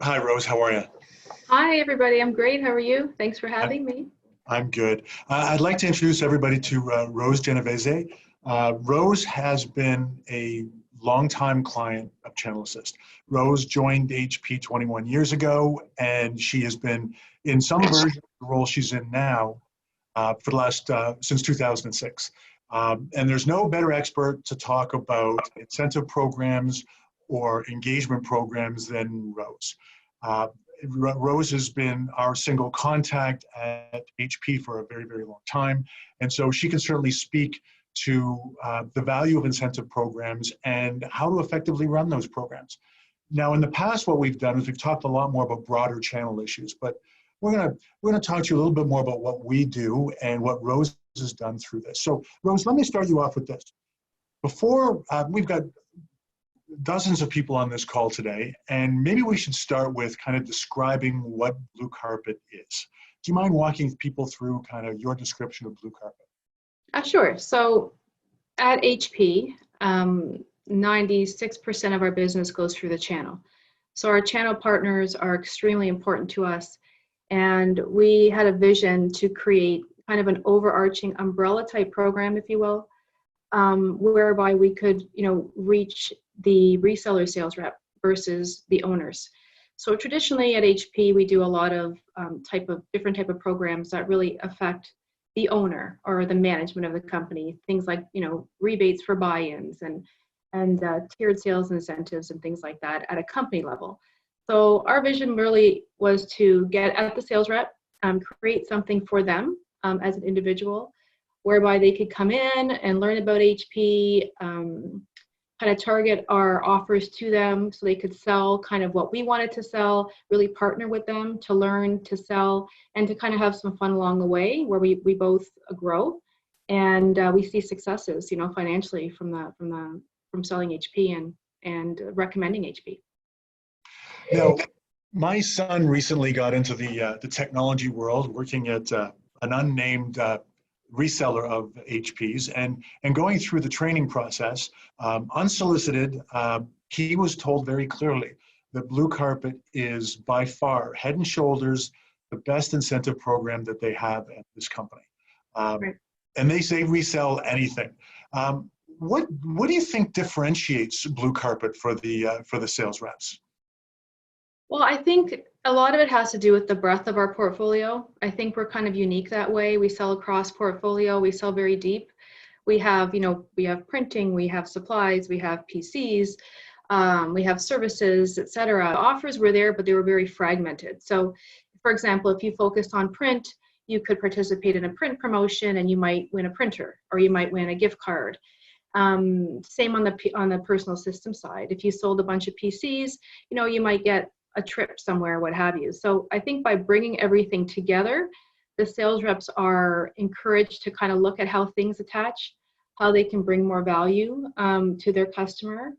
Hi, Rose. How are you? Hi, everybody. I'm great. How are you? Thanks for I'm, having me. I'm good. I'd like to introduce everybody to Rose Genovese. Rose has been a longtime client of Channel Assist. Rose joined HP 21 years ago, and she has been in some version of the role she's in now for the last since 2006. And there's no better expert to talk about incentive programs or engagement programs than Rose. Uh, Rose has been our single contact at HP for a very, very long time. And so she can certainly speak to the value of incentive programs and how to effectively run those programs. Now, in the past, what we've done is we've talked a lot more about broader channel issues, but we're gonna talk to you a little bit more about what we do and what Rose has done through this. So, Rose, let me start you off with this. Before we've got dozens of people on this call today, and maybe we should start with kind of describing what Blue Carpet is. Do you mind walking people through kind of your description of Blue Carpet? Sure. So at HP, 96% of our business goes through the channel. So our channel partners are extremely important to us. And we had a vision to create kind of an overarching umbrella type program, if you will, whereby we could, reach the reseller sales rep versus the owners. So traditionally at HP, we do a lot of different type of programs that really affect the owner or the management of the company. Things like rebates for buy-ins and tiered sales incentives and things like that at a company level. So our vision really was to get at the sales rep, create something for them as an individual, whereby they could come in and learn about HP, kind of target our offers to them so they could sell kind of what we wanted to sell, really partner with them to learn to sell and to kind of have some fun along the way where we both grow and we see successes, financially from selling HP and recommending HP. Now, my son recently got into the technology world, working at an unnamed reseller of HPs, and going through the training process, unsolicited, he was told very clearly that Blue Carpet is by far, head and shoulders, the best incentive program that they have at this company. Right. And they say resell anything. What do you think differentiates Blue Carpet for the sales reps? Well, I think a lot of it has to do with the breadth of our portfolio. I think we're kind of unique that way. We sell across portfolio. We sell very deep. We have printing, we have supplies, we have PCs, we have services, etc. Offers were there, but they were very fragmented. So, for example, if you focused on print, you could participate in a print promotion and you might win a printer or you might win a gift card. Same on the personal system side. If you sold a bunch of PCs, you might get a trip somewhere, what have you. So I think by bringing everything together, the sales reps are encouraged to kind of look at how things attach, how they can bring more value to their customer.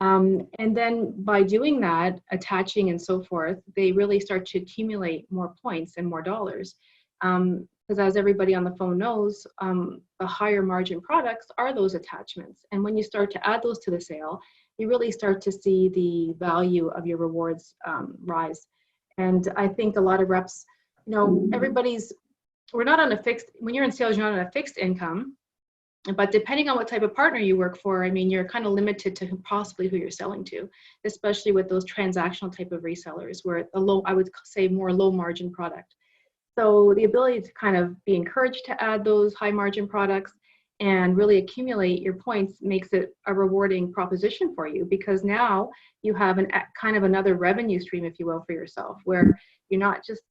And then by doing that, attaching and so forth, they really start to accumulate more points and more dollars. Because as everybody on the phone knows, the higher margin products are those attachments. And when you start to add those to the sale, you really start to see the value of your rewards rise. And I think a lot of reps, we're not on a fixed, when you're in sales, you're not on a fixed income, but depending on what type of partner you work for, you're kind of limited to possibly who you're selling to, especially with those transactional type of resellers where I would say more low margin product. So the ability to kind of be encouraged to add those high margin products and really accumulate your points makes it a rewarding proposition for you, because now you have kind of another revenue stream, if you will, for yourself, where you're not just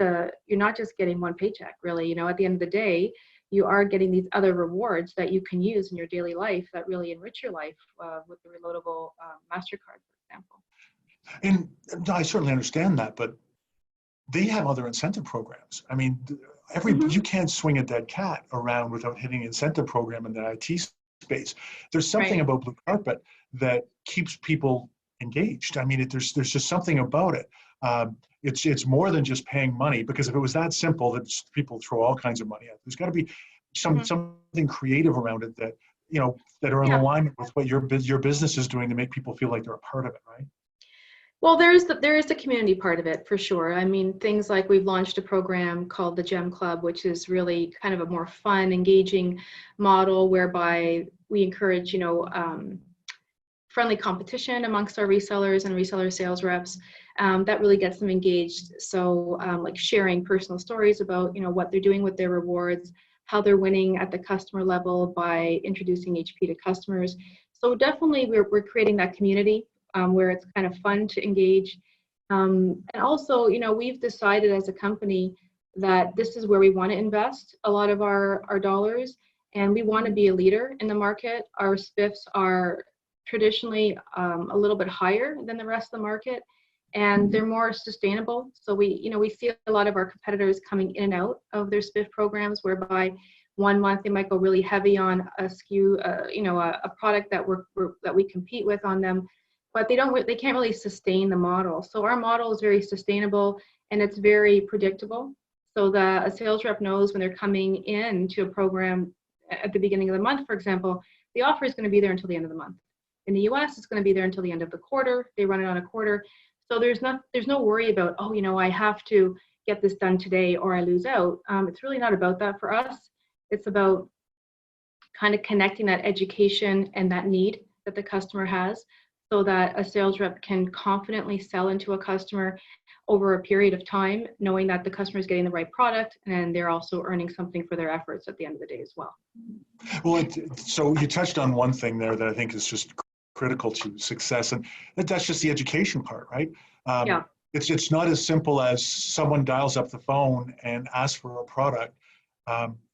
getting one paycheck, really. At the end of the day, you are getting these other rewards that you can use in your daily life that really enrich your life with the reloadable MasterCard, for example. And I certainly understand that, but they have other incentive programs. You can't swing a dead cat around without hitting an incentive program in the IT space. There's something about Blue Carpet that keeps people engaged. There's just something about it. It's more than just paying money, because if it was that simple, that people throw all kinds of money at. There's got to be something creative around it that that are in alignment with what your business is doing to make people feel like they're a part of it, right? Well, there is the community part of it for sure. I mean, things like we've launched a program called the Gem Club, which is really kind of a more fun, engaging model whereby we encourage, friendly competition amongst our resellers and reseller sales reps. That really gets them engaged. So like sharing personal stories about, what they're doing with their rewards, how they're winning at the customer level by introducing HP to customers. So definitely we're creating that community where it's kind of fun to engage. And also, we've decided as a company that this is where we want to invest a lot of our dollars, and we want to be a leader in the market. Our spiffs are traditionally a little bit higher than the rest of the market, and they're more sustainable. So we see a lot of our competitors coming in and out of their spiff programs, whereby one month they might go really heavy on a SKU, a product that we compete with on them, but they can't really sustain the model. So our model is very sustainable and it's very predictable. So a sales rep knows when they're coming into a program at the beginning of the month, for example, the offer is going to be there until the end of the month. In the US, it's going to be there until the end of the quarter. They run it on a quarter. So there's no worry about, I have to get this done today or I lose out. It's really not about that for us. It's about kind of connecting that education and that need that the customer has, so that a sales rep can confidently sell into a customer over a period of time, knowing that the customer is getting the right product and they're also earning something for their efforts at the end of the day as well. Well, so you touched on one thing there that I think is just critical to success, and that's just the education part, right? Yeah. It's not as simple as someone dials up the phone and asks for a product,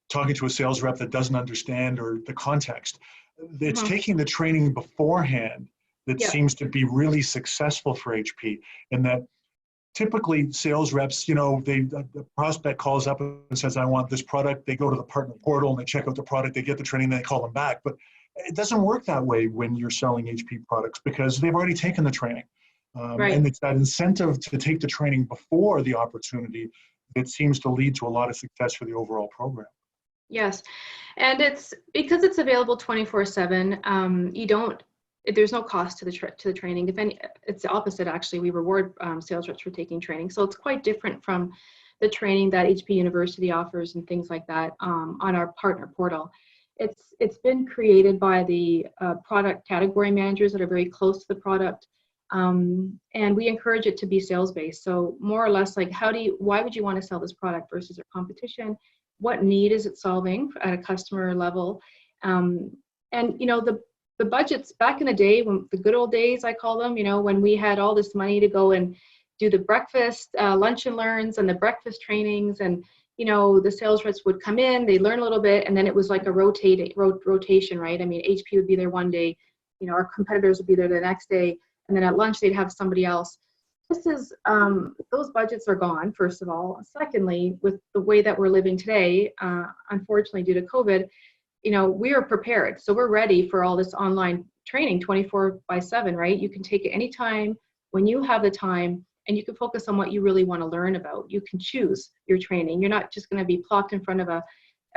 talking to a sales rep that doesn't understand or the context. It's taking the training beforehand that seems to be really successful for HP, and that typically sales reps, the prospect calls up and says, I want this product. They go to the partner portal and they check out the product, they get the training, and they call them back. But it doesn't work that way when you're selling HP products, because they've already taken the training. Right. And it's that incentive to take the training before the opportunity that seems to lead to a lot of success for the overall program. Yes, and it's because it's available 24/7. There's no cost to the training. If any, it's the opposite actually. We reward sales reps for taking training, so it's quite different from the training that HP University offers and things like that on our partner portal. It's been created by the product category managers that are very close to the product, and we encourage it to be sales based. So more or less like, why would you want to sell this product versus your competition? What need is it solving at a customer level? And the budgets back in the day, when the good old days, I call them, when we had all this money to go and do the breakfast, lunch and learns and the breakfast trainings, and the sales reps would come in, they learn a little bit, and then it was like a rotation, right? I mean, HP would be there one day, our competitors would be there the next day, and then at lunch they'd have somebody else. This is, those budgets are gone, first of all. Secondly, with the way that we're living today, unfortunately due to COVID, we are prepared. So we're ready for all this online training 24/7, right? You can take it anytime when you have the time, and you can focus on what you really want to learn about. You can choose your training. You're not just going to be plopped in front of a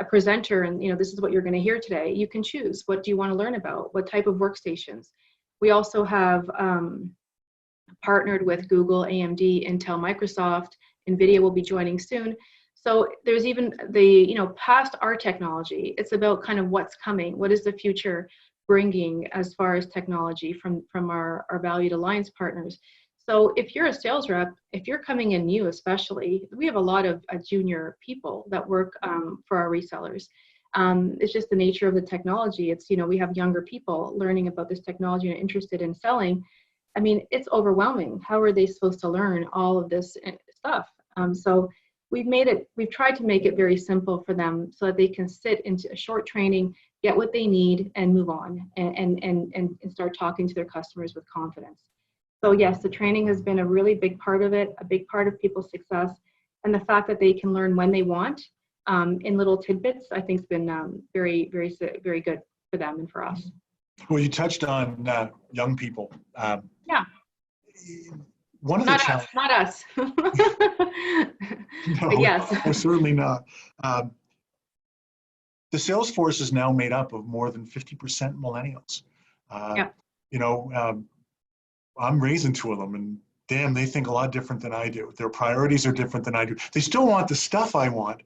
presenter and, this is what you're going to hear today. You can choose, what do you want to learn about? What type of workstations? We also have partnered with Google, AMD, Intel, Microsoft. NVIDIA will be joining soon. So there's even the, past our technology. It's about kind of what's coming. What is the future bringing as far as technology from our valued alliance partners? So if you're a sales rep, if you're coming in new especially, we have a lot of junior people that work for our resellers. It's just the nature of the technology. It's, we have younger people learning about this technology and interested in selling. I mean, it's overwhelming. How are they supposed to learn all of this stuff? So we've tried to make it very simple for them so that they can sit into a short training, get what they need, and move on and start talking to their customers with confidence. So yes, the training has been a really big part of it, a big part of people's success. And the fact that they can learn when they want in little tidbits, I think has been very, very, very good for them and for us. Well, you touched on young people. Yeah. One of not the challenges. Not us. No, yes. no, certainly not. The sales force is now made up of more than 50% millennials. Yeah. I'm raising two of them, and damn, they think a lot different than I do. Their priorities are different than I do. They still want the stuff I want,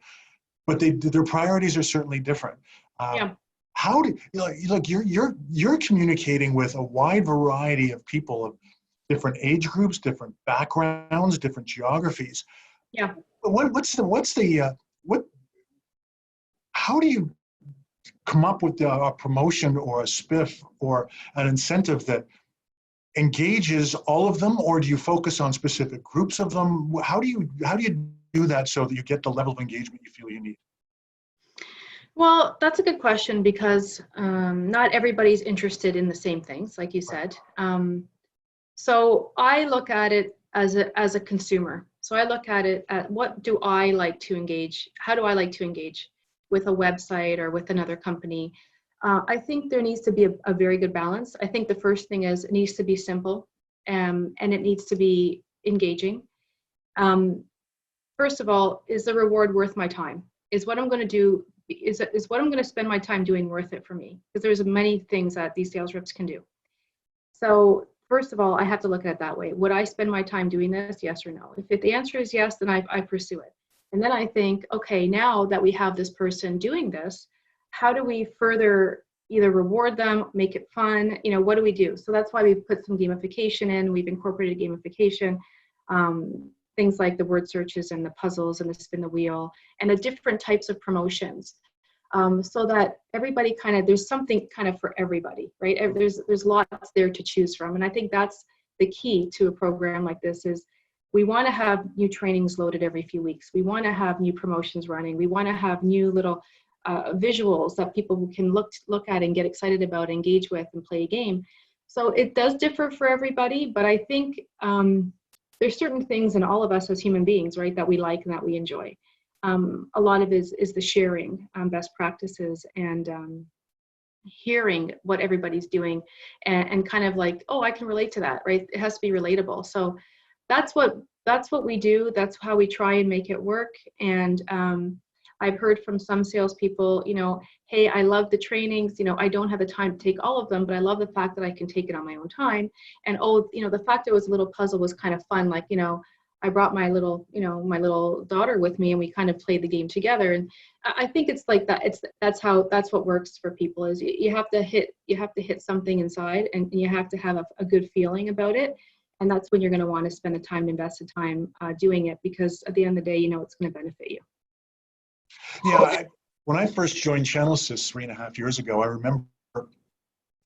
but their priorities are certainly different. Yeah. How do look? You're communicating with a wide variety of people of different age groups, different backgrounds, different geographies. Yeah. What? How do you come up with a promotion or a spiff or an incentive that engages all of them, or do you focus on specific groups of them? How do you do that so that you get the level of engagement you feel you need? Well, that's a good question because not everybody's interested in the same things, like you said. So I look at it as a consumer. So I look at it at what do I like to engage? How do I like to engage with a website or with another company? I think there needs to be a very good balance. I think the first thing is it needs to be simple and it needs to be engaging. First of all, is the reward worth my time? Is what I'm going to do, is what I'm going to spend my time doing worth it for me? Because there's many things that these sales reps can do. So first of all, I have to look at it that way. Would I spend my time doing this? Yes or no? If the answer is yes, then I pursue it. And then I think, okay, now that we have this person doing this, how do we further either reward them, make it fun? You know, what do we do? So that's why we've put some gamification in. We've incorporated gamification, things like the word searches and the puzzles and the spin the wheel and the different types of promotions. So that everybody there's something kind of for everybody, right? There's lots there to choose from. And I think that's the key to a program like this is we want to have new trainings loaded every few weeks. We want to have new promotions running. We want to have new little visuals that people can look at and get excited about, engage with, and play a game. So it does differ for everybody, but I think there's certain things in all of us as human beings, right, that we like and that we enjoy. A lot of it is the sharing best practices and hearing what everybody's doing and kind of like, oh, I can relate to that, right? It has to be relatable. So that's what we do. That's how we try and make it work. And I've heard from some salespeople, you know, hey, I love the trainings. You know, I don't have the time to take all of them, but I love the fact that I can take it on my own time. And oh, you know, the fact it was a little puzzle was kind of fun. Like, you know, I brought my little daughter with me and we kind of played the game together. And I think it's like that. That's what works for people is you have to hit something inside and you have to have a good feeling about it. And that's when you're going to want to spend the time, invested time doing it, because at the end of the day, you know, it's going to benefit you. Yeah, when I first joined Channelsys 3.5 years ago, I remember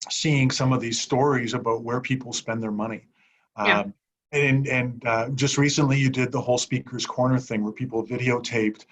seeing some of these stories about where people spend their money. Yeah. And just recently you did the whole Speaker's Corner thing where people videotaped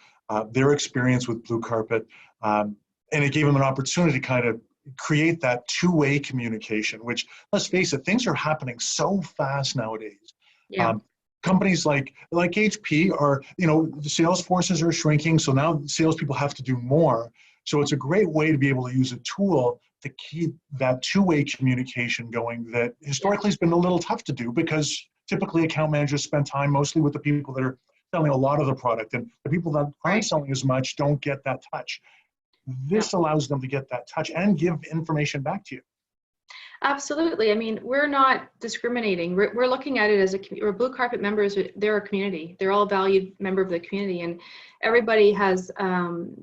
their experience with Blue Carpet. And it gave them an opportunity to kind of create that two-way communication, which, let's face it, things are happening so fast nowadays. Yeah. Companies like HP are, you know, the sales forces are shrinking, so now salespeople have to do more. So it's a great way to be able to use a tool to keep that two-way communication going that historically has been a little tough to do because typically account managers spend time mostly with the people that are selling a lot of the product, and the people that aren't selling as much don't get that touch. This allows them to get that touch and give information back to you. Absolutely. I mean, we're not discriminating. We're looking at it as we're Blue Carpet members. They're a community. They're all a valued member of the community, and everybody has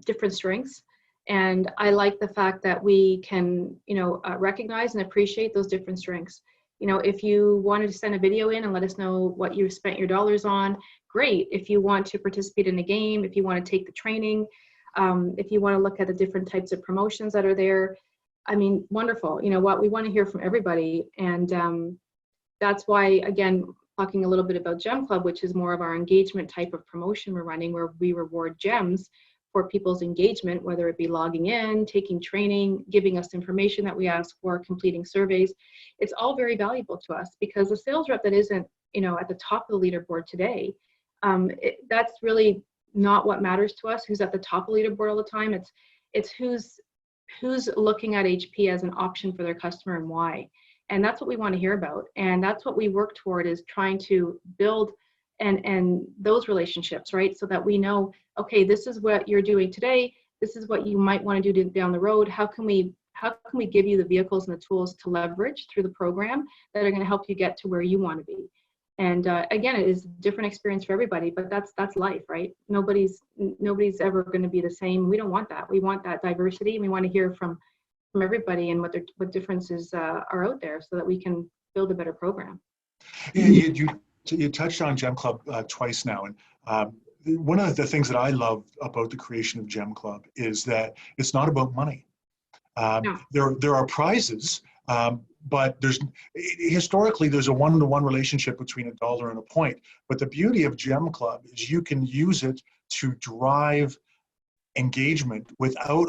different strengths. And I like the fact that we can, you know, recognize and appreciate those different strengths. You know, if you wanted to send a video in and let us know what you spent your dollars on, great. If you want to participate in a game, if you want to take the training, if you want to look at the different types of promotions that are there, I mean, wonderful. You know what, we want to hear from everybody. And that's why, again, talking a little bit about Gem Club, which is more of our engagement type of promotion we're running, where we reward gems for people's engagement, whether it be logging in, taking training, giving us information that we ask for, completing surveys. It's all very valuable to us because a sales rep that isn't, you know, at the top of the leaderboard today, that's really not what matters to us. Who's at the top of the leaderboard all the time? It's who's looking at HP as an option for their customer and why. And that's what we want to hear about. And that's what we work toward, is trying to build and those relationships, right? So that we know, okay, this is what you're doing today. This is what you might want to do down the road. How can we give you the vehicles and the tools to leverage through the program that are going to help you get to where you want to be? And again, it is a different experience for everybody, but that's life, right? Nobody's ever going to be the same. We don't want that. We want that diversity, and we want to hear from everybody and what differences are out there, so that we can build a better program. You touched on Gem Club twice now, and one of the things that I love about the creation of Gem Club is that it's not about money. No. There are prizes, but historically there's a one-to-one relationship between a dollar and a point. But the beauty of Gem Club is you can use it to drive engagement without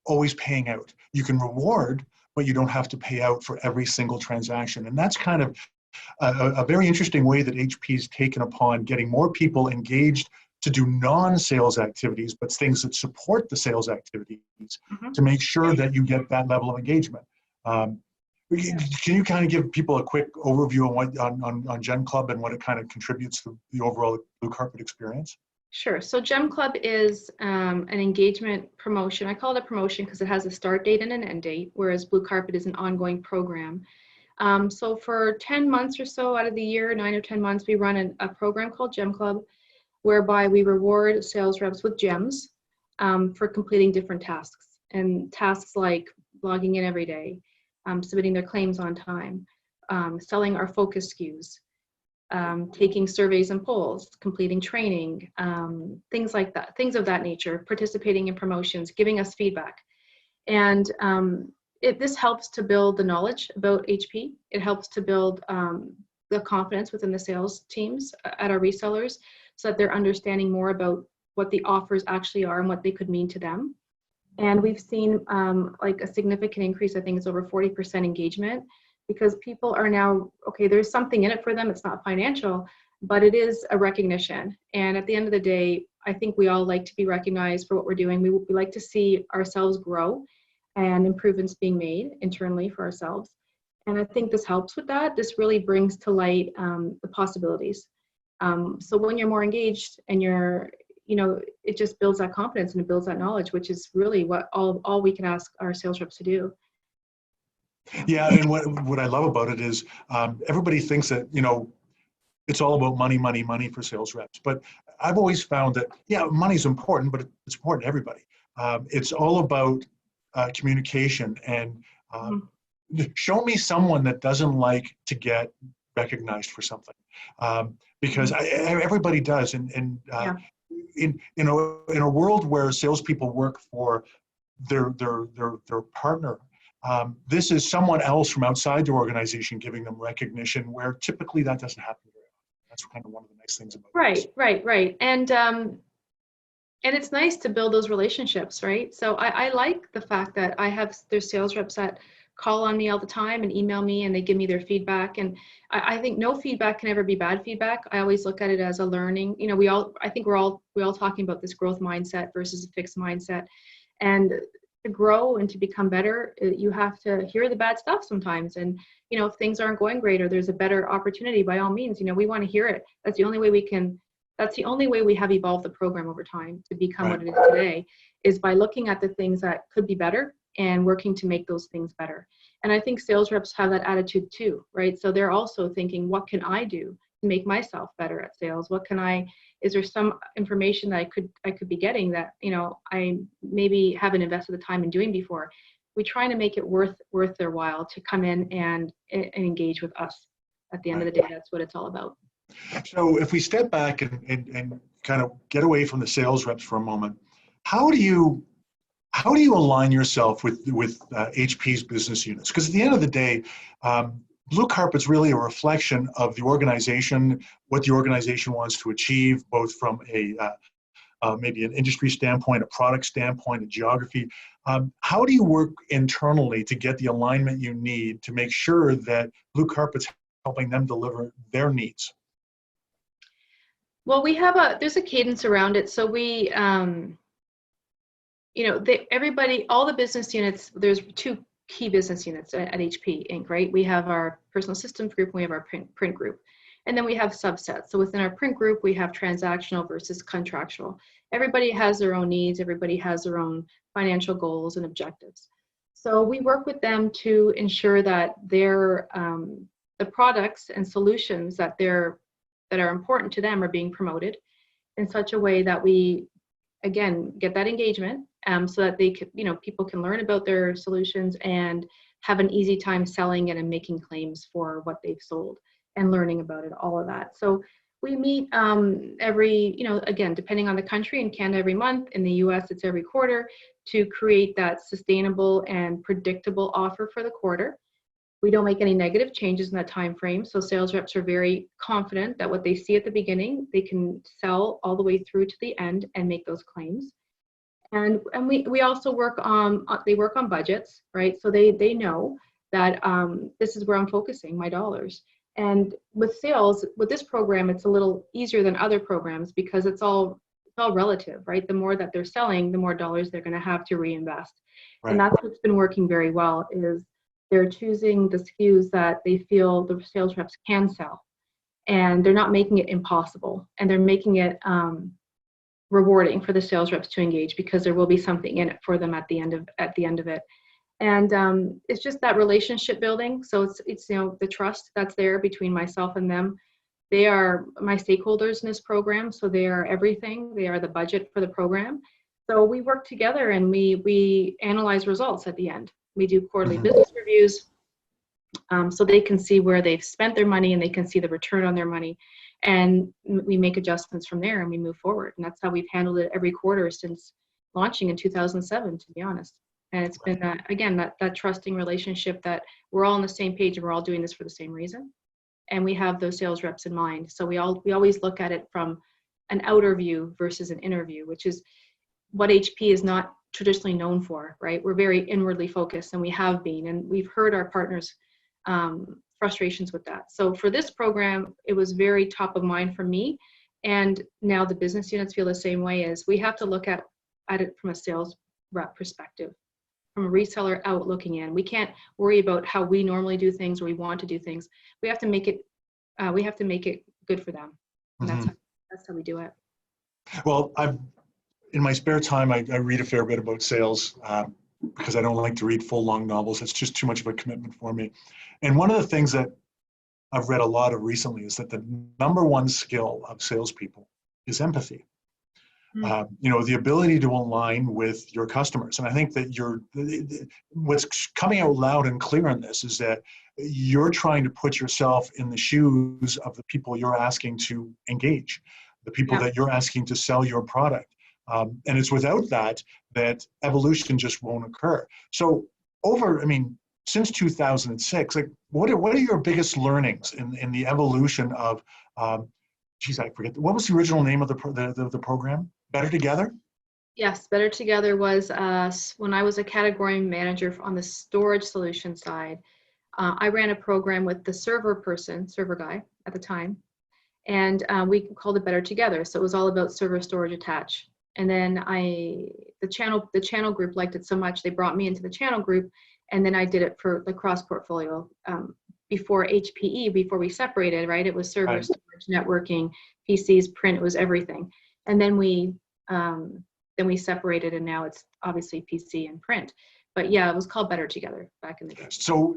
always paying out. You can reward, but you don't have to pay out for every single transaction. And that's kind of a very interesting way that HP's taken upon getting more people engaged to do non-sales activities, but things that support the sales activities, to make sure that you get that level of engagement. Can you kind of give people a quick overview on Gem Club and what it kind of contributes to the overall Blue Carpet experience? Sure. So Gem Club is an engagement promotion. I call it a promotion because it has a start date and an end date, whereas Blue Carpet is an ongoing program. So for 10 months or so out of the year, 9 or 10 months, we run a program called Gem Club, whereby we reward sales reps with gems for completing different tasks. And tasks like logging in every day, submitting their claims on time, selling our focus SKUs, taking surveys and polls, completing training, things like that, things of that nature, participating in promotions, giving us feedback. And this helps to build the knowledge about HP. It helps to build the confidence within the sales teams at our resellers, so that they're understanding more about what the offers actually are and what they could mean to them. And we've seen like a significant increase. I think it's over 40% engagement, because people are now, okay, there's something in it for them. It's not financial, but it is a recognition. And at the end of the day, I think we all like to be recognized for what we're doing. We like to see ourselves grow and improvements being made internally for ourselves. And I think this helps with that. This really brings to light the possibilities. So when you're more engaged and it just builds that confidence and it builds that knowledge, which is really what all we can ask our sales reps to do. Yeah, and what I love about it is everybody thinks that, it's all about money, money, money for sales reps. But I've always found that, yeah, money's important, but it's important to everybody. It's all about communication, and show me someone that doesn't like to get recognized for something, because everybody does. And in a world where salespeople work for their partner, this is someone else from outside the organization giving them recognition, where typically that doesn't happen very often. That's kind of one of the nice things about it. Right. And it's nice to build those relationships, right? So I like the fact that there's sales reps that call on me all the time and email me, and they give me their feedback. And I think no feedback can ever be bad feedback. I always look at it as a learning. I think we're all talking about this growth mindset versus a fixed mindset. And to grow and to become better, you have to hear the bad stuff sometimes. And, if things aren't going great or there's a better opportunity, by all means, we want to hear it. That's the only way we have evolved the program over time to become what it is today, is by looking at the things that could be better and working to make those things better. And I think sales reps have that attitude too, right? So they're also thinking, what can I do to make myself better at sales? Is there some information that I could be getting that, I maybe haven't invested the time in doing before? We try to make it worth their while to come in and engage with us. At the end of the day, that's what it's all about. So if we step back and kind of get away from the sales reps for a moment, how do you align yourself with HP's business units? Because at the end of the day, Blue Carpet's really a reflection of the organization, what the organization wants to achieve, both from maybe an industry standpoint, a product standpoint, a geography. How do you work internally to get the alignment you need to make sure that Blue Carpet's helping them deliver their needs? Well, there's a cadence around it. So we, all the business units, there's two key business units at HP Inc., right? We have our personal systems group and we have our print group. And then we have subsets. So within our print group, we have transactional versus contractual. Everybody has their own needs. Everybody has their own financial goals and objectives. So we work with them to ensure that the products and solutions that are important to them are being promoted in such a way that we, again, get that engagement, so that they could, people can learn about their solutions and have an easy time selling it and making claims for what they've sold and learning about it, all of that. So we meet every, again, depending on the country, in Canada every month, in the US it's every quarter, to create that sustainable and predictable offer for the quarter. We don't make any negative changes in that time frame, so sales reps are very confident that what they see at the beginning, they can sell all the way through to the end and make those claims. And we also work on, they work on budgets, right? So they know that this is where I'm focusing my dollars. And with sales, with this program, it's a little easier than other programs because it's all relative, right? The more that they're selling, the more dollars they're going to have to reinvest. Right. And that's what's been working very well, is they're choosing the SKUs that they feel the sales reps can sell, and they're not making it impossible, and they're making it rewarding for the sales reps to engage, because there will be something in it for them at the end of it. And it's just that relationship building. So it's the trust that's there between myself and them. They are my stakeholders in this program, so they are everything. They are the budget for the program. So we work together and we analyze results at the end. We do quarterly business reviews, so they can see where they've spent their money and they can see the return on their money. And we make adjustments from there and we move forward. And that's how we've handled it every quarter since launching in 2007, to be honest. And it's been again, that trusting relationship, that we're all on the same page and we're all doing this for the same reason. And we have those sales reps in mind. So we always look at it from an outer view versus an inner view, which is what HP is not traditionally known for, right? We're very inwardly focused, and we have been, and we've heard our partners' frustrations with that. So for this program, it was very top of mind for me. And now the business units feel the same way, as we have to look at it from a sales rep perspective, from a reseller out looking in. We can't worry about how we normally do things or we want to do things. We have to make it good for them. And that's how we do it. Well, in my spare time, I read a fair bit about sales because I don't like to read full, long novels. It's just too much of a commitment for me. And one of the things that I've read a lot of recently is that the number one skill of salespeople is empathy. The ability to align with your customers. And I think that what's coming out loud and clear in this is that you're trying to put yourself in the shoes of the people you're asking to engage, the people that you're asking to sell your product. And it's without that evolution just won't occur. So since 2006, what are your biggest learnings in the evolution of, I forget, what was the original name of the program? Better Together? Yes, Better Together was when I was a category manager on the storage solution side. I ran a program with the server guy at the time, and we called it Better Together. So it was all about server storage attach. And then the channel group liked it so much, they brought me into the channel group, and then I did it for the cross portfolio. Before HPE, before we separated, right? It was server storage, networking, PCs, print, it was everything. And then we separated, and now it's obviously PC and print. But yeah, it was called Better Together back in the day. So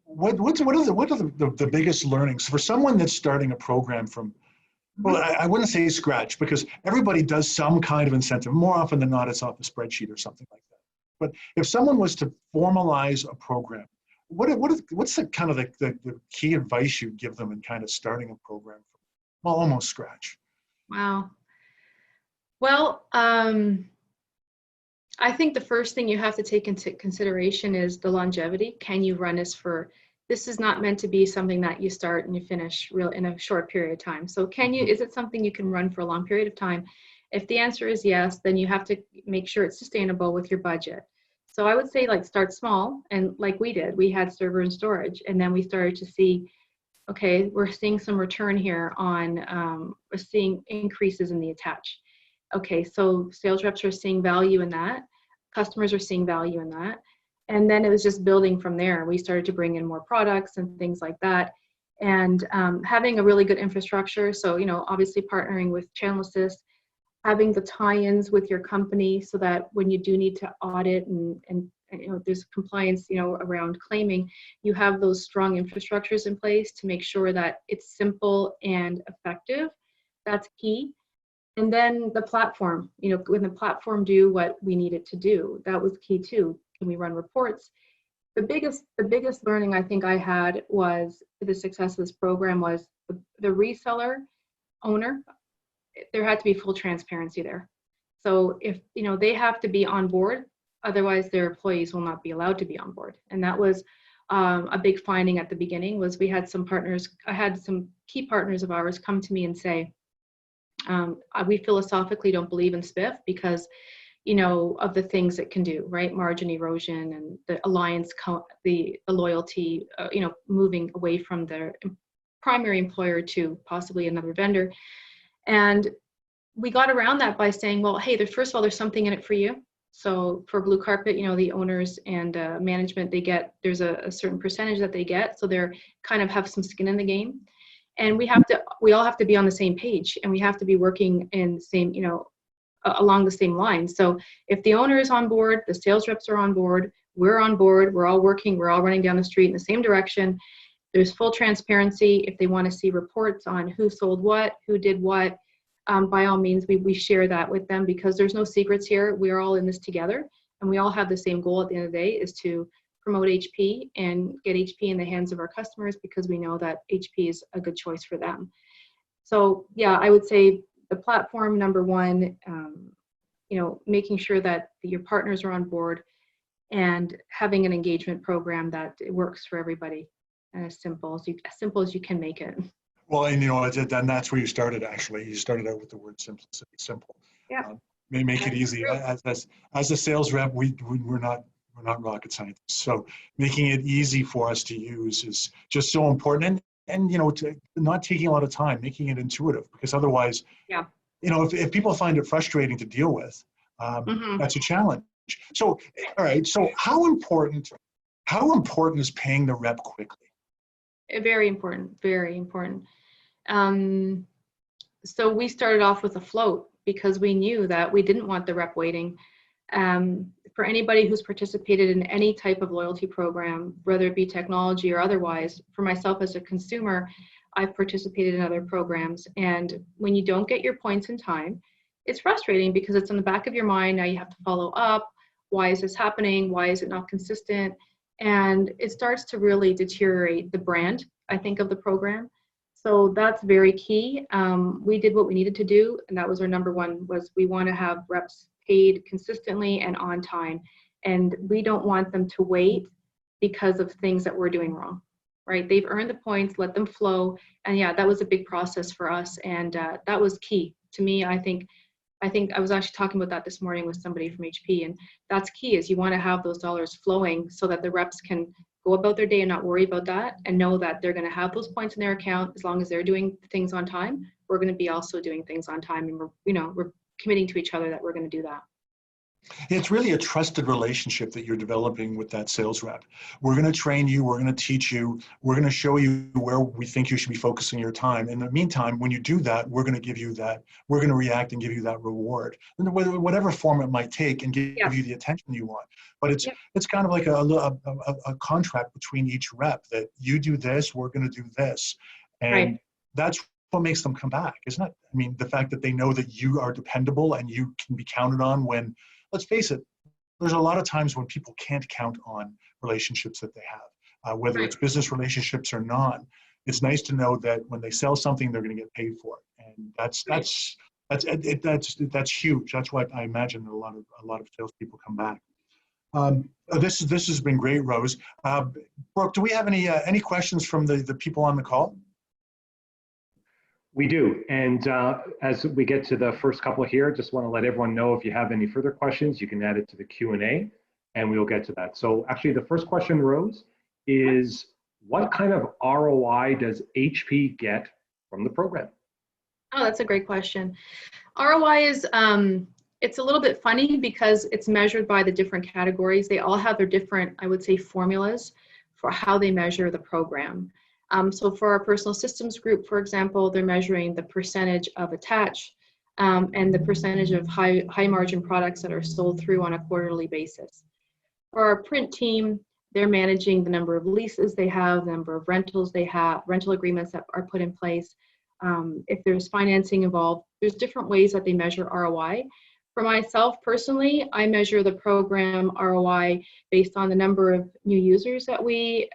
what are the biggest learnings for someone that's starting a program from, well, I wouldn't say scratch, because everybody does some kind of incentive. More often than not, it's off a spreadsheet or something like that. But if someone was to formalize a program, what's the kind of the key advice you'd give them in kind of starting a program from, well, almost scratch? Wow. Well, I think the first thing you have to take into consideration is the longevity. Can you run this is not meant to be something that you start and you finish in a short period of time. So is it something you can run for a long period of time? If the answer is yes, then you have to make sure it's sustainable with your budget. So I would say start small, and like we did, we had server and storage, and then we started to see, okay, we're seeing some return here on, we're seeing increases in the attach. Okay, so sales reps are seeing value in that, customers are seeing value in that, and then it was just building from there. We started to bring in more products and things like that, and having a really good infrastructure. So, obviously partnering with Channel Assist, having the tie-ins with your company so that when you do need to audit and there's compliance, around claiming, you have those strong infrastructures in place to make sure that it's simple and effective. That's key. And then the platform, when the platform do what we need it to do, that was key too. Can we run reports? The biggest learning I think I had was the success of this program was the reseller owner. There had to be full transparency there. So if, they have to be on board, otherwise their employees will not be allowed to be on board. And that was a big finding at the beginning. Was we had some partners, I had some key partners of ours come to me and say, we philosophically don't believe in spiff because, of the things it can do, right? Margin erosion and the alliance, the loyalty, moving away from their primary employer to possibly another vendor. And we got around that by saying, well, hey, first of all, there's something in it for you. So for Blue Carpet, the owners and management, there's a certain percentage that they get. So they're kind of have some skin in the game. And we all have to be on the same page, and we have to be working in the same, along the same lines. So if the owner is on board, the sales reps are on board, we're on board, we're all working, we're all running down the street in the same direction. There's full transparency. If they want to see reports on who sold what, who did what, by all means, we share that with them, because there's no secrets here. We're all in this together, and we all have the same goal at the end of the day, is to promote HP and get HP in the hands of our customers, because we know that HP is a good choice for them. So yeah, I would say the platform, number one, making sure that your partners are on board, and having an engagement program that it works for everybody, and as simple as you can make it. Well, and that's where you started. Actually, you started out with the word simplicity. Simple. Yeah. Make it easy. As a sales rep, we're not rocket scientists. So making it easy for us to use is just so important. And to not taking a lot of time, making it intuitive, because otherwise, yeah, if people find it frustrating to deal with, that's a challenge. So, all right. So how important is paying the rep quickly? Very important, very important. So we started off with a float, because we knew that we didn't want the rep waiting. For anybody who's participated in any type of loyalty program, whether it be technology or otherwise, for myself as a consumer, I've participated in other programs. And when you don't get your points in time, it's frustrating, because it's in the back of your mind. Now you have to follow up. Why is this happening? Why is it not consistent? And it starts to really deteriorate the brand, I think, of the program. So that's very key. We did what we needed to do, and that was our number one, was we want to have reps paid consistently and on time. And we don't want them to wait because of things that we're doing wrong, right? They've earned the points, let them flow. And yeah, that was a big process for us. And that was key to me. I think I was actually talking about that this morning with somebody from HP, and that's key, is you want to have those dollars flowing so that the reps can go about their day and not worry about that, and know that they're going to have those points in their account. As long as they're doing things on time, we're going to be also doing things on time, and we're committing to each other that we're going to do that. It's really a trusted relationship that you're developing with that sales rep. We're going to train you. We're going to teach you. We're going to show you where we think you should be focusing your time. In the meantime, when you do that, we're going to give you that. We're going to react and give you that reward, whatever form it might take, and give you the attention you want. But it's kind of like a contract between each rep, that you do this, we're going to do this, and that's what makes them come back, isn't it? I mean, the fact that they know that you are dependable and you can be counted on when. Let's face it, there's a lot of times when people can't count on relationships that they have, whether it's business relationships or not. It's nice to know that when they sell something, they're going to get paid for it, and that's huge. That's why I imagine a lot of salespeople come back. This has been great, Rose. Brooke, do we have any questions from the people on the call? We do, and as we get to the first couple here, just want to let everyone know, if you have any further questions, you can add it to the Q&A, and we'll get to that. So actually, the first question, Rose, is what kind of ROI does HP get from the program? Oh, that's a great question. ROI is, it's a little bit funny, because it's measured by the different categories. They all have their different, I would say, formulas for how they measure the program. So for our personal systems group, for example, they're measuring the percentage of attach and the percentage of high margin products that are sold through on a quarterly basis. For our print team, they're managing the number of leases they have, the number of rentals they have, rental agreements that are put in place. If there's financing involved, there's different ways that they measure ROI. For myself personally, I measure the program ROI based on the number of new users that we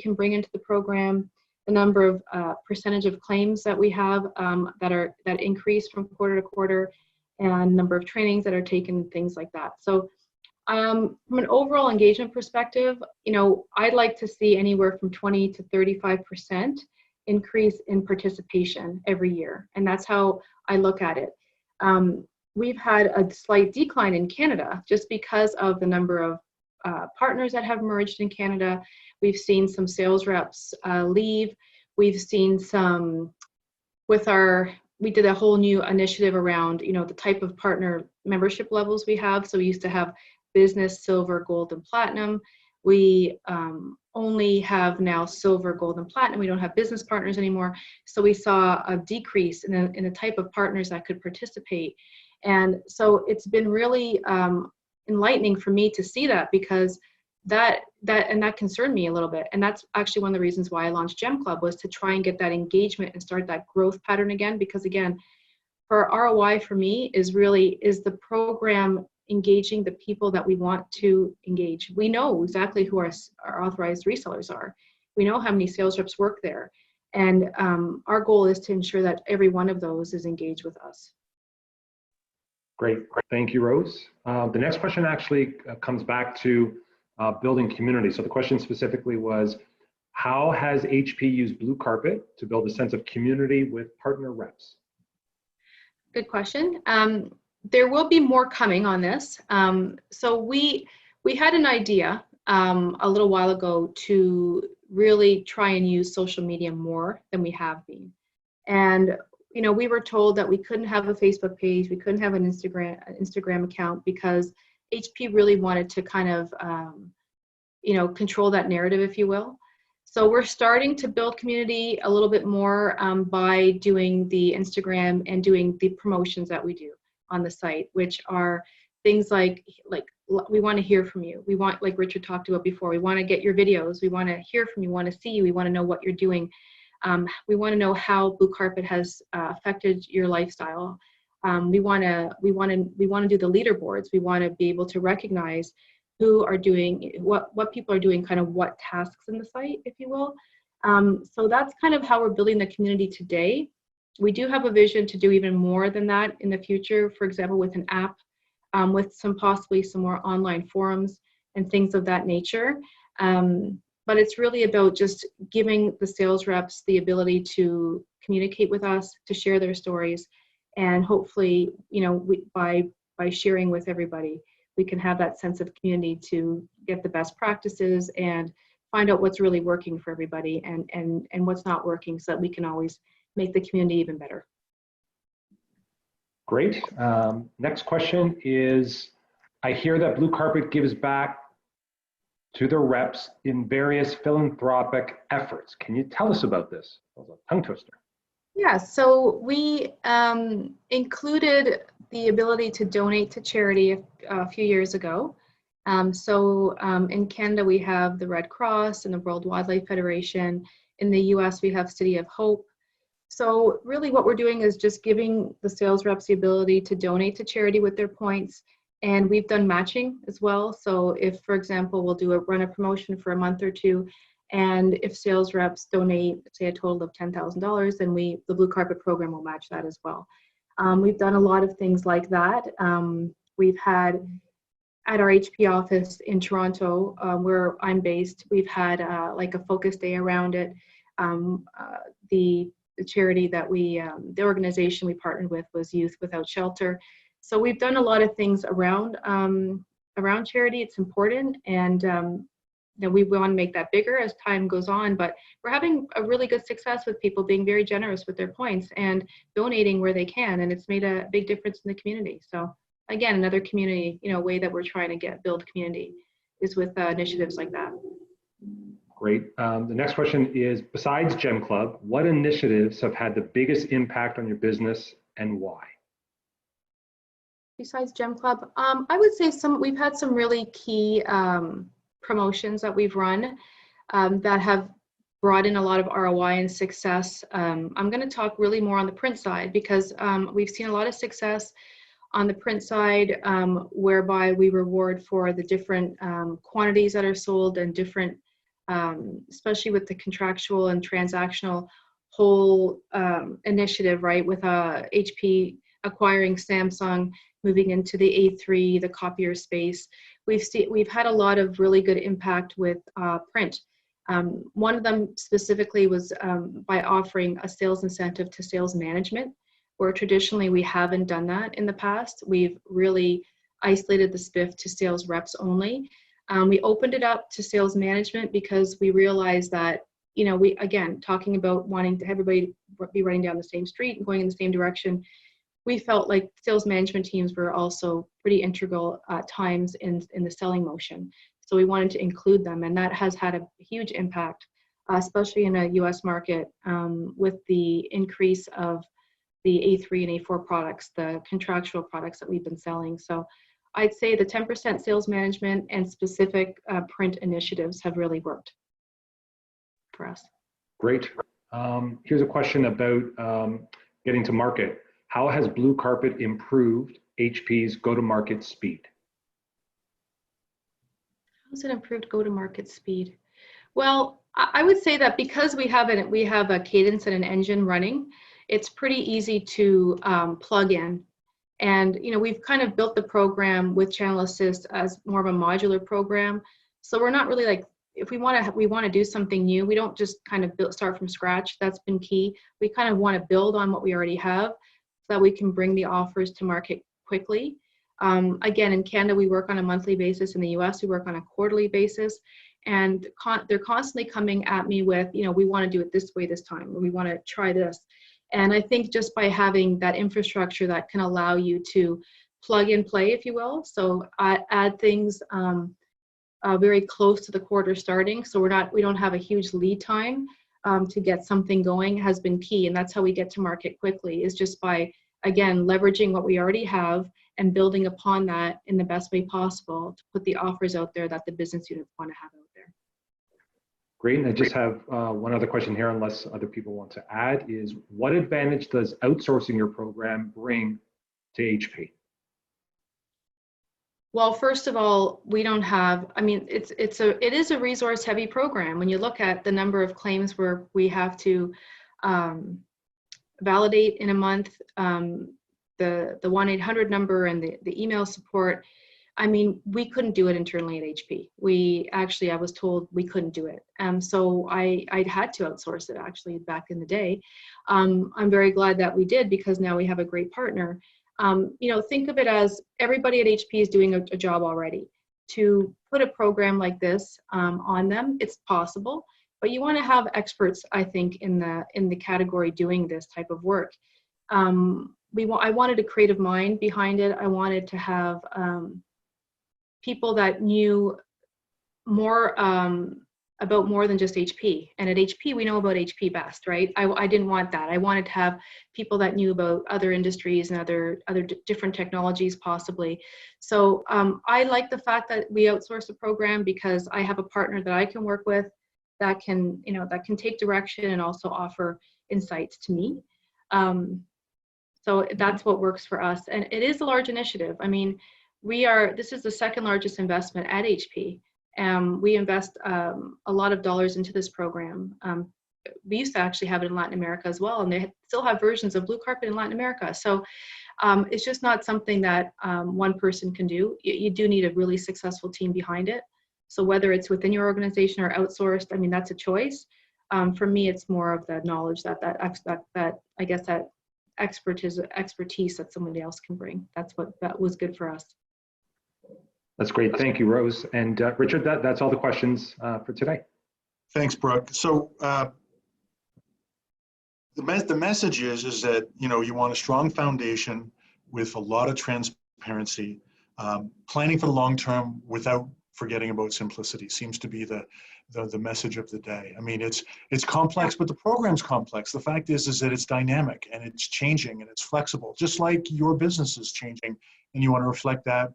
can bring into the program, the number of percentage of claims that we have that increase from quarter to quarter, and number of trainings that are taken, things like that. So from an overall engagement perspective, I'd like to see anywhere from 20 to 35% increase in participation every year, and that's how I look at it. We've had a slight decline in Canada just because of the number of partners that have merged in Canada. We've seen some sales reps leave. We've seen some we did a whole new initiative around, the type of partner membership levels we have. So we used to have business, silver, gold, and platinum. We only have now silver, gold, and platinum. We don't have business partners anymore. So we saw a decrease in the type of partners that could participate. And so it's been really enlightening for me to see that, because that concerned me a little bit. And that's actually one of the reasons why I launched Gem Club, was to try and get that engagement and start that growth pattern again. Because again, for ROI for me is the program engaging the people that we want to engage. We know exactly who our authorized resellers are. We know how many sales reps work there. And our goal is to ensure that every one of those is engaged with us. Great. Thank you, Rose. The next question actually comes back to building community. So the question specifically was, how has HP used Blue Carpet to build a sense of community with partner reps? Good question. There will be more coming on this. So we had an idea a little while ago to really try and use social media more than we have been. And we were told that we couldn't have a Facebook page, we couldn't have an Instagram account, because HP really wanted to kind of, control that narrative, if you will. So we're starting to build community a little bit more by doing the Instagram and doing the promotions that we do on the site, which are things like we want to hear from you. We want, like Richard talked about before, we want to get your videos. We want to hear from you, we want to see you, we want to know what you're doing. We want to know how Blue Carpet has affected your lifestyle. We want to do the leaderboards. We want to be able to recognize who are doing what people are doing, kind of what tasks in the site, if you will. So that's kind of how we're building the community today. We do have a vision to do even more than that in the future, for example, with an app, with possibly some more online forums and things of that nature. But it's really about just giving the sales reps the ability to communicate with us, to share their stories, and hopefully, by sharing with everybody, we can have that sense of community to get the best practices and find out what's really working for everybody and what's not working, so that we can always make the community even better. Great. Next question is, I hear that Blue Carpet gives back to the reps in various philanthropic efforts. Can you tell us about this? That was a tongue twister. Yeah, so we included the ability to donate to charity a few years ago. In Canada, we have the Red Cross and the World Wildlife Federation. In the US, we have City of Hope. So really what we're doing is just giving the sales reps the ability to donate to charity with their points. And we've done matching as well. So if, for example, we'll run a promotion for a month or two, and if sales reps donate, say, a total of $10,000, then the Blue Carpet program will match that as well. We've done a lot of things like that. We've had, at our HP office in Toronto, where I'm based, we've had like a focus day around it. The charity that the organization we partnered with was Youth Without Shelter. So we've done a lot of things around charity. It's important, and we want to make that bigger as time goes on. But we're having a really good success with people being very generous with their points and donating where they can, and it's made a big difference in the community. So again, another community, way that we're trying to build community is with initiatives like that. Great. The next question is, besides Gem Club, what initiatives have had the biggest impact on your business and why? besides Gem Club? I would say we've had some really key promotions that we've run that have brought in a lot of ROI and success. I'm going to talk really more on the print side because we've seen a lot of success on the print side, whereby we reward for the different quantities that are sold and different, especially with the contractual and transactional whole initiative, right? With HP acquiring Samsung, moving into the A3, the copier space. We've had a lot of really good impact with print. One of them specifically was by offering a sales incentive to sales management, where traditionally we haven't done that in the past. We've really isolated the spiff to sales reps only. We opened it up to sales management because we realized that, you know, again, talking about wanting to everybody be running down the same street and going in the same direction, we felt like sales management teams were also pretty integral at times in the selling motion. So we wanted to include them, and that has had a huge impact, especially in a US market with the increase of the A3 and A4 products, the contractual products that we've been selling. So I'd say the 10% sales management and specific print initiatives have really worked for us. Great. Here's a question about getting to market. How has Blue Carpet improved HP's go-to-market speed? How's it improved go-to-market speed? Well, I would say that because we have a cadence and an engine running, it's pretty easy to plug in. And you know, we've kind of built the program with Channel Assist as more of a modular program. So we're not really like, if we want to do something new, we don't just kind of start from scratch. That's been key. We kind of want to build on what we already have so that we can bring the offers to market quickly. Again, in Canada, we work on a monthly basis. In the US, we work on a quarterly basis. And they're constantly coming at me with, you know, we want to do it this way this time, or we want to try this. And I think just by having that infrastructure that can allow you to plug and play, if you will, so add things very close to the quarter starting, so we don't have a huge lead time to get something going, has been key. And that's how we get to market quickly, is just by, again, leveraging what we already have and building upon that in the best way possible to put the offers out there that the business units want to have out there. Great, and I just have one other question here, unless other people want to add, is what advantage does outsourcing your program bring to HP? Well, first of all, we don't have, I mean, it is a resource heavy program. When you look at the number of claims where we have to validate in a month, the 1-800 number and the email support, I mean, we couldn't do it internally at HP. I was told we couldn't do it. So I had to outsource it actually back in the day. I'm very glad that we did, because now we have a great partner. You know, think of it as everybody at HP is doing a job already. To put a program like this on them, it's possible, but you want to have experts, I think, in the category doing this type of work. I wanted a creative mind behind it. I wanted to have people that knew more about more than just HP. And at HP, we know about HP best, right? I didn't want that. I wanted to have people that knew about other industries and other different technologies possibly. So I like the fact that we outsource the program, because I have a partner that I can work with that can, you know, that can take direction and also offer insights to me. So that's what works for us. And it is a large initiative. I mean, this is the second largest investment at HP. We invest a lot of dollars into this program. We used to actually have it in Latin America as well, and they still have versions of Blue Carpet in Latin America. So it's just not something that one person can do. You do need a really successful team behind it. So whether it's within your organization or outsourced, I mean, that's a choice. For me, it's more of the knowledge that I guess that expertise that somebody else can bring. That was good for us. That's great. Thank you, Rose. And Richard, that's all the questions for today. Thanks, Brooke. So the message is that, you know, you want a strong foundation with a lot of transparency, planning for the long term without forgetting about simplicity seems to be the message of the day. I mean, it's complex, but the program's complex. The fact is that it's dynamic and it's changing and it's flexible, just like your business is changing, and you want to reflect that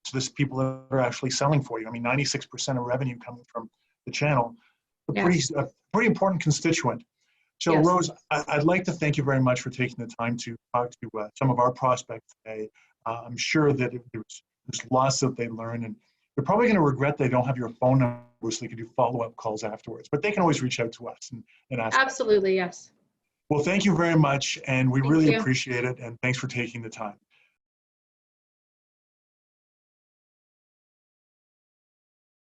to the people that are actually selling for you. I mean, 96% of revenue coming from the channel, a pretty important constituent. So Yes. Rose, I'd like to thank you very much for taking the time to talk to some of our prospects today. I'm sure that there's lots that they learn, and they're probably going to regret they don't have your phone number so they can do follow-up calls afterwards, but they can always reach out to us and ask. Absolutely, yes. Well, thank you very much, and we Thank really you. appreciate it, and thanks for taking the time.